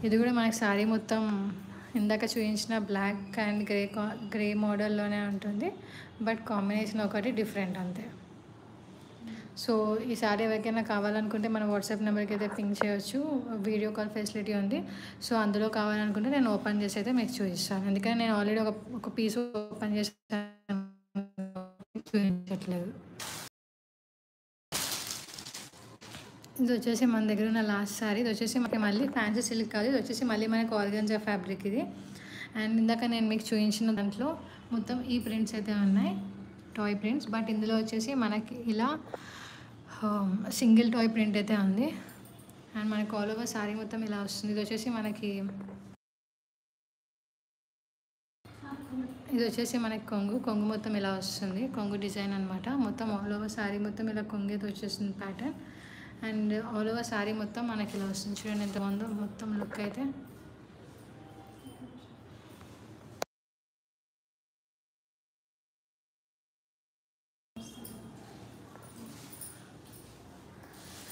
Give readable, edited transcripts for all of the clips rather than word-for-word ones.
ఇది కూడా మనకి శారీ మొత్తం ఇందాక చూపించిన బ్లాక్ అండ్ గ్రే మోడల్లోనే ఉంటుంది, బట్ కాంబినేషన్ ఒకటి డిఫరెంట్ అంతే. సో ఈ శారీ ఎవరికైనా కావాలనుకుంటే మన వాట్సాప్ నెంబర్కి అయితే పింక్ చేయొచ్చు, వీడియో కాల్ ఫెసిలిటీ ఉంది. సో అందులో కావాలనుకుంటే నేను ఓపెన్ చేసి అయితే మీకు చూపిస్తాను, ఎందుకంటే నేను ఆల్రెడీ ఒక పీస్ ఓపెన్ చేస్తాను, చూపించట్లేదు. ఇది వచ్చేసి మన దగ్గర ఉన్న లాస్ట్ శారీ. ఇది వచ్చేసి మనకి మళ్ళీ ఫ్యాన్సీ సిల్క్ కాదు, ఇది వచ్చేసి మళ్ళీ మనకి ఆర్గాన్జా ఫ్యాబ్రిక్ ఇది. అండ్ ఇందాక నేను మీకు చూపించిన దాంట్లో మొత్తం ఈ ప్రింట్స్ అయితే ఉన్నాయి, టాయ్ ప్రింట్స్. బట్ ఇందులో వచ్చేసి మనకి ఇలా సింగిల్ టాయ్ ప్రింట్ అయితే ఉంది. అండ్ మనకి ఆల్ ఓవర్ శారీ మొత్తం ఇలా వస్తుంది. ఇది వచ్చేసి మనకి కొంగు మొత్తం ఇలా వస్తుంది, కొంగు డిజైన్ అనమాట. మొత్తం ఆల్ ఓవర్ శారీ మొత్తం ఇలా కొంగు అయితే వచ్చేస్తుంది pattern. And all over sari మొత్తం మనకి ఇలా వస్తుంది. చూడండి ఎంత బాగుందో మొత్తం లుక్ అయితే.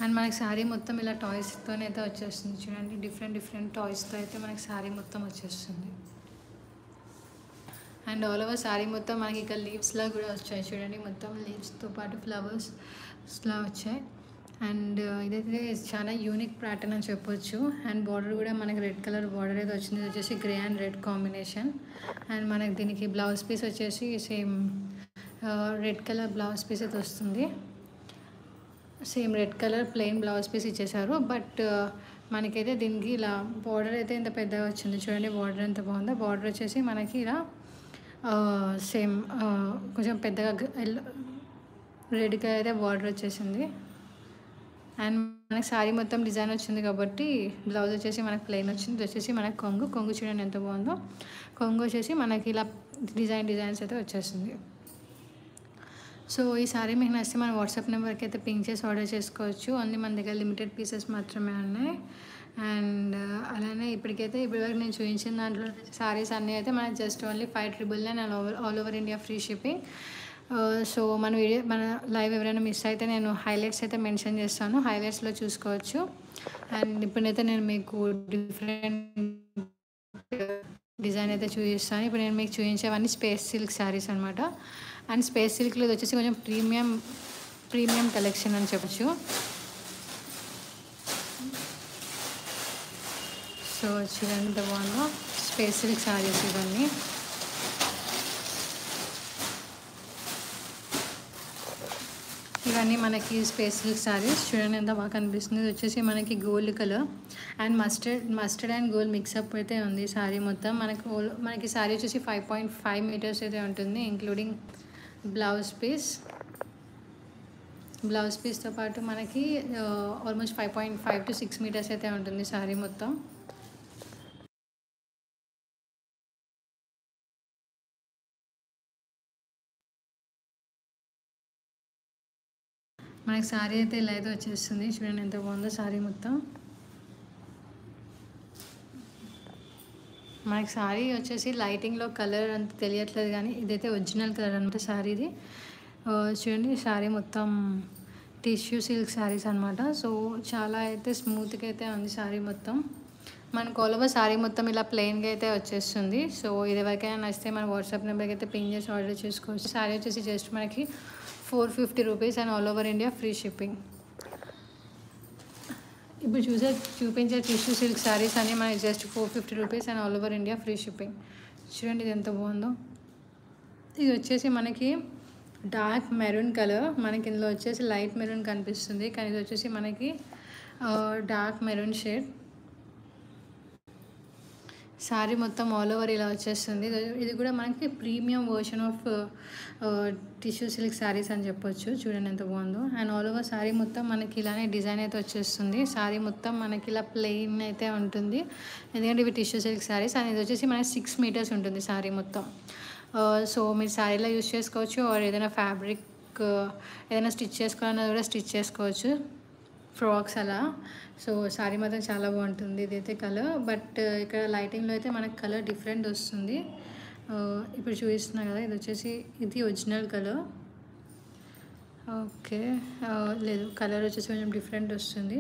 అండ్ మనకి శారీ మొత్తం ఇలా టాయ్స్తోనే అయితే వచ్చేస్తుంది. చూడండి డిఫరెంట్ టాయ్స్తో అయితే మనకి శారీ మొత్తం వచ్చేస్తుంది. అండ్ ఆల్ ఓవర్ శారీ మొత్తం మనకి ఇక్కడ లీవ్స్లా కూడా వచ్చాయి. చూడండి మొత్తం లీవ్స్తో పాటు ఫ్లవర్స్లా వచ్చాయి. అండ్ ఇదైతే చాలా యూనిక్ ప్యాటర్న్ అని చెప్పొచ్చు. అండ్ బార్డర్ కూడా మనకి రెడ్ కలర్ బార్డర్ అయితే వచ్చింది. ఇది వచ్చేసి grey and red combination. And మనకి దీనికి బ్లౌజ్ పీస్ వచ్చేసి same red colour blouse piece అయితే వస్తుంది. Same red colour plain blouse piece ఇచ్చేసారు. బట్ మనకైతే దీనికి ఇలా బార్డర్ అయితే ఇంత పెద్దగా వచ్చింది. చూడండి బార్డర్ ఎంత బాగుందో. బార్డర్ వచ్చేసి మనకి ఇలా సేమ్ కొంచెం పెద్దగా రెడ్గా అయితే బార్డర్ వచ్చేసింది. అండ్ మనకి శారీ మొత్తం డిజైన్ వచ్చింది కాబట్టి బ్లౌజ్ వచ్చేసి మనకి ప్లెయిన్ వచ్చింది. ఇది వచ్చేసి మనకి కొంగు చూడండి ఎంత బాగుందో. కొంగు వచ్చేసి మనకి ఇలా డిజైన్స్ అయితే వచ్చేసింది. సో ఈ శారీ మీకు నచ్చితే మన వాట్సాప్ నెంబర్కి అయితే పింక్ చేసి ఆర్డర్ చేసుకోవచ్చు. ఓన్లీ మన దగ్గర లిమిటెడ్ పీసెస్ మాత్రమే ఉన్నాయి. అండ్ అలానే ఇప్పటివరకు నేను చూపించిన దాంట్లో శారీస్ అన్నీ అయితే మనకి just only 599 and all over India free shipping. So మన లైవ్ ఎవరైనా మిస్ అయితే నేను హైలైట్స్ అయితే మెన్షన్ చేస్తాను, హైలైట్స్లో చూసుకోవచ్చు. అండ్ ఇప్పుడైతే నేను మీకు డిఫరెంట్ డిజైన్ అయితే చూపిస్తాను. ఇప్పుడు నేను మీకు చూపించేవన్నీ స్పేస్ సిల్క్ శారీస్ అనమాట. అండ్ స్పేస్ సిల్క్లో ఇది వచ్చేసి కొంచెం ప్రీమియం కలెక్షన్ అని చెప్పచ్చు. సో చూడండి ఎంత బాగుందో స్పేస్ సిల్క్ శారీస్ ఇవన్నీ మనకి స్పేస్ సిల్క్ శారీస్. చూడండి ఎంత బాగా కనిపిస్తుంది. ఇది వచ్చేసి మనకి gold colour and mustard and gold mix up అయితే ఉంది శారీ మొత్తం. మనకి శారీ వచ్చేసి 5.5 మీటర్స్ అయితే ఉంటుంది, ఇంక్లూడింగ్ బ్లౌజ్ పీస్తో పాటు మనకి ఆల్మోస్ట్ 5.5 to 6 మీటర్స్ అయితే ఉంటుంది శారీ మొత్తం. మనకి శారీ అయితే ఇలా అయితే వచ్చేస్తుంది. చూడండి ఎంత బాగుందో శారీ మొత్తం. మనకి శారీ వచ్చేసి లైటింగ్లో కలర్ అంత తెలియట్లేదు, కానీ ఇదైతే ఒరిజినల్ కలర్ అనమాట శారీది. చూడండి శారీ మొత్తం టిష్యూ సిల్క్ శారీస్ అనమాట. సో చాలా అయితే స్మూత్గా అయితే ఉంది శారీ మొత్తం. మనకు ఆల్ ఓవర్ శారీ మొత్తం ఇలా ప్లెయిన్గా అయితే వచ్చేస్తుంది. సో ఇది ఎవరికైనా నచ్చితే మన వాట్సాప్ నెంబర్కి అయితే పింక్ చేసి ఆర్డర్ చేసుకోవచ్చు. శారీ వచ్చేసి జస్ట్ మనకి 450 rupees and all over India free shipping. ఇప్పుడు చూపించే టిష్యూ సిల్క్ శారీస్ అన్నీ మనకి just 450 rupees and all over India free shipping. చూడండి ఇది ఎంత బాగుందో. ఇది వచ్చేసి మనకి డార్క్ మెరూన్ కలర్, మనకి ఇందులో వచ్చేసి లైట్ మెరూన్ కనిపిస్తుంది, కానీ ఇది వచ్చేసి మనకి డార్క్ మెరూన్ షేడ్. శారీ మొత్తం ఆల్ ఓవర్ ఇలా వచ్చేస్తుంది. ఇది కూడా మనకి premium version of tissue silk saris అని చెప్పొచ్చు. చూడండి ఎంత బాగుందో. అండ్ ఆల్ ఓవర్ శారీ మొత్తం మనకి ఇలానే డిజైన్ అయితే వచ్చేస్తుంది. శారీ మొత్తం మనకి ఇలా ప్లెయిన్ అయితే ఉంటుంది, ఎందుకంటే ఇవి టిష్యూ సిల్క్ శారీస్. అండ్ ఇది వచ్చేసి మనకి 6 మీటర్స్ ఉంటుంది శారీ మొత్తం. సో మీరు శారీలో యూజ్ చేసుకోవచ్చు, ఆర్ ఏదైనా ఫ్యాబ్రిక్ ఏదైనా స్టిచ్ చేసుకోవాలన్నా కూడా స్టిచ్ చేసుకోవచ్చు, ఫ్రాక్స్ అలా. సో శారీ మాత్రం చాలా బాగుంటుంది. ఇదైతే కలర్, బట్ ఇక్కడ లైటింగ్లో అయితే మనకు కలర్ డిఫరెంట్ వస్తుంది. ఇప్పుడు చూపిస్తున్నా కదా, ఇది ఒరిజినల్ కలర్. ఓకే లేదు, కలర్ వచ్చేసి కొంచెం డిఫరెంట్ వస్తుంది.